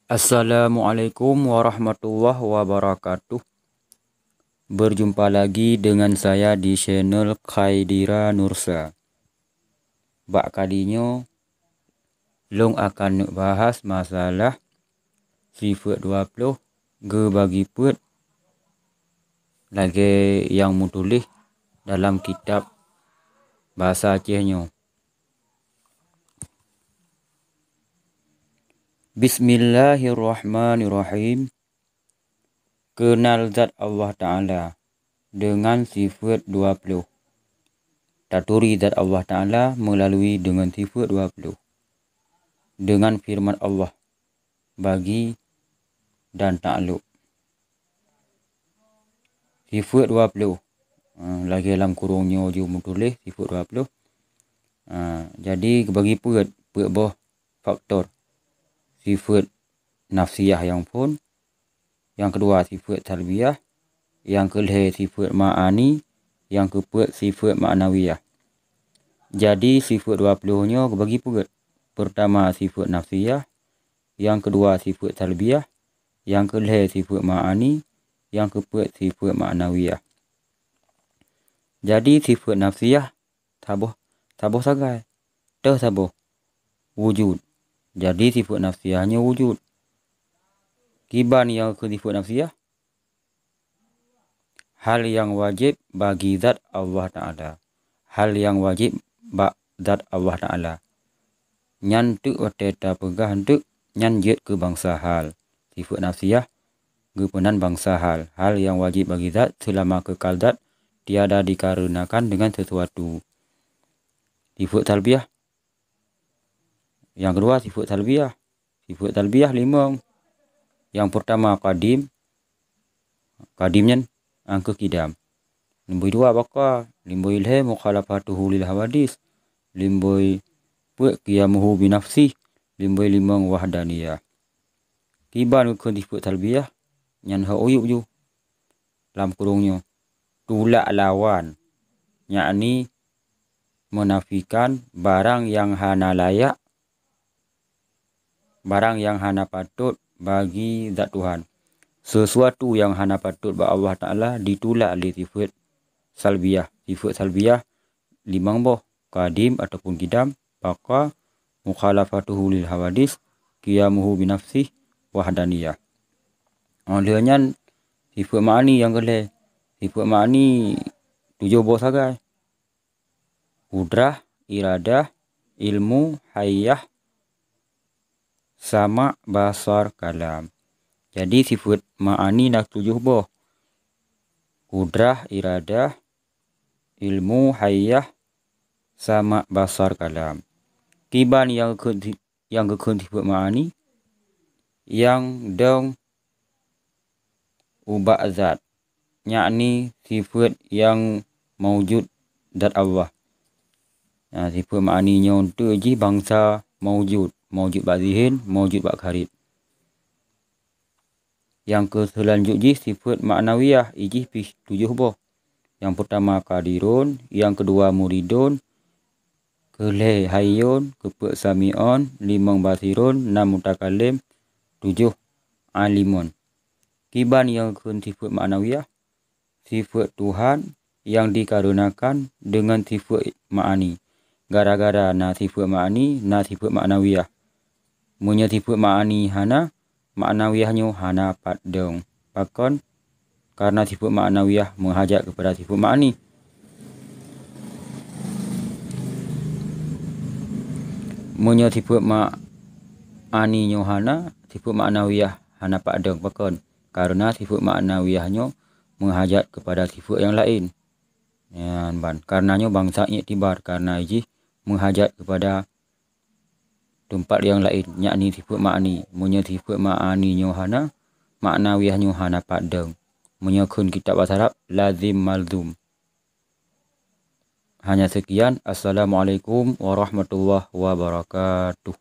Assalamualaikum warahmatullahi wabarakatuh. Berjumpa lagi dengan saya di channel Khaidira Nursa. Bak kalinya long akan bahas masalah sifat 20 ge bagi put lagi yang mutulis dalam kitab bahasa Acehnya. Bismillahirrahmanirrahim. Kenal zat Allah Ta'ala dengan sifat 20. Taturi zat Allah Ta'ala melalui dengan sifat 20. Dengan firman Allah, bagi dan takluk. Sifat 20. Lagi dalam kurungnya juga tulis sifat 20. Jadi bagi put boh faktor. Sifat nafsiyah yang pun. Yang kedua sifat talbiyah. Yang kelih sifat ma'ani. Yang keempat sifat ma'nawiyah. Jadi sifat 20 nya bagi put. Pertama sifat nafsiyah. Yang kedua sifat talbiyah. Yang kelih sifat ma'ani. Yang keempat sifat ma'nawiyah. Jadi sifat nafsiyah taboh sagai. Dah taboh wujud. Jadi sifat nafsiyahnya wujud. Kiban yang ke sifat nafsiyah, hal yang wajib bagi zat Allah Ta'ala. Hal yang wajib bagi zat Allah Ta'ala. Nyan tu wateta pegah tu nyan jet ke bangsa hal. Sifat nafsiyah gepenan bangsa hal. Hal yang wajib bagi zat selama kekal zat tiada dikarenakan dengan sesuatu. Sifat talbiyah. Yang kedua sifat talbiyah. Sifat talbiyah 5. Yang pertama qadim. Qadimnya angka kidam. Limboi 2 baka. Limboi ilhe mukhalafatuhu lil hawadis. Limboi puak qiyamuhu binafsih. Limboi 5 wahdaniyah. Tiban ke sifat talbiyah. Nyan ha uyuk ju. Dalam kurungnya. Tulak lawan. Yakni menafikan barang yang hana layak. Barang yang hana patut bagi zat Tuhan. Sesuatu yang hana patut bagi Allah Ta'ala ditulak oleh sifat salbiyah. Sifat salbiyah 5 boh. Qadim ataupun kidam. Baka mukhalafatuhu lil hawadis. Qiyamuhu binafsih wahdaniyah. Olehnya sifat ma'ani yang kelih. Sifat ma'ani 7 boh sagai. Kudrah, iradah, ilmu, hayyah, sama basar kalam. Jadi sifat ma'ani nak 7 boh. Kudrah, iradah, ilmu, hayyah, sama basar kalam. Kiban yang kekun sifat ma'ani yang dong ubah zat. Yakni sifat yang mawujud zat Allah. Sifat ma'aninya untuk ji bangsa mawujud. Mawujud bak zihin, mawujud bak kharib. Yang ke selanjutnya sifat ma'nawiyah iji 7 boh. Yang pertama qadirun, yang kedua muridun, kelih hayyun, keempat sami'un, 5 basirun, 6 mutakalim, 7 alimun. Kiban yang ke sifat ma'nawiyah, sifat Tuhan yang dikarenakan dengan sifat ma'ani. Gara-gara na sifat ma'ani, na sifat ma'nawiyah. Munya sifat ma'ani hana, ma'nawiyahnya hana padang. Bahkan karena sifat ma'nawiyah menghajat kepada sifat ma'ani. Munya sifat ma'aninya hana, sifat ma'nawiyah hana padang. Bahkan karena sifat ma'nawiyahnya menghajat kepada sifat yang lain. Karenanya bangsa iktibar. Karena iji menghajat kepada tempat yang lain, yakni sifat ma'ani. Munya sifat ma'aninya hana, ma'nawiyahnya hana padang. Menyakun kitab bahasa Arab lazim malzum. Hanya sekian. Assalamualaikum warahmatullahi wabarakatuh.